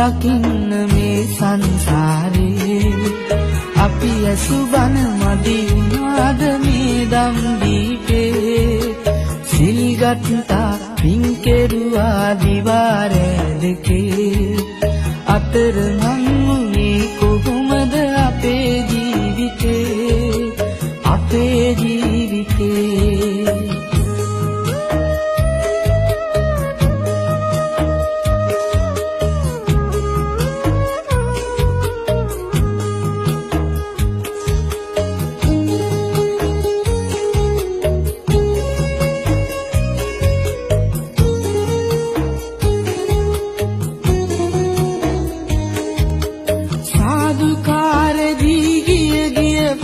දකින්න මේ සංසාරේ අපි ඇසුබන මදි වුණාද මේ දම් දීපේ සිල් ගත්තා පින් කෙරුවා දිවාරෑ දෙකේ අතරමං වුණේ කොහොමද අපේ ජීවිතේ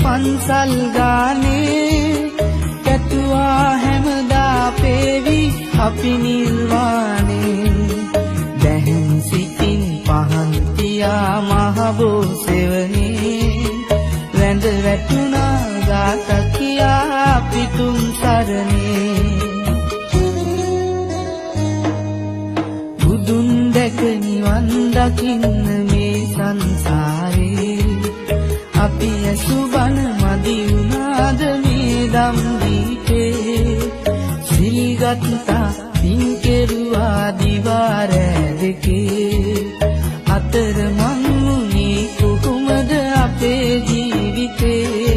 පන්සල් ගානේ කැතුවා හැමදා පේවි අපි නිර්වාණේ දැහැන් සිතින් පහන් තියා මහබෝ සෙවනේ වැඳ වැටුණා ගාත කියා පිටුම් සරණේ බුදුන් දැක නිවන් දකින්න මේ සංසාරේ අපි ඇසුබන මදි වුණාද මේ දම් දීපේ සිල් ගත්තා පින් කෙරුවා දිවාරෑ දෙකේ අතරමං වුණේ කොහොමද අපේ ජීවිතේ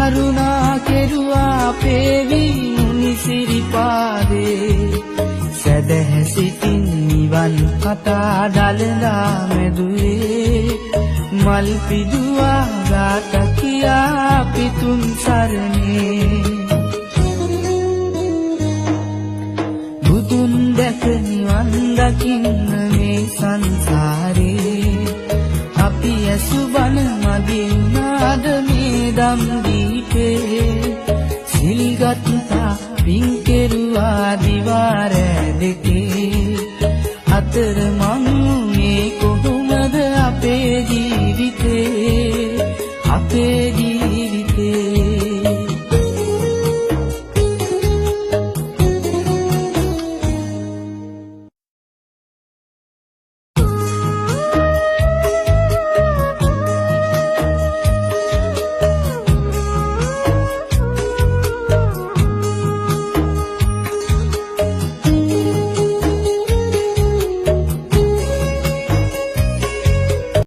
කරුණා කෙරුවා පේවි මුනි සිරිපාදේ සැදැහැ සිතින් නිවන් කතා දළදා මැදුවේ මල් පිදුවා ගාත කියා පිතුම් සරණේ බුදුන් දැක නිවන් දකින්න මේ සංසාරේ අපි ඇසුබන මදි වුණාද මේ දම් දීපේ සිල් ගත්තා පින් කෙරුවා දිවාරෑ දෙක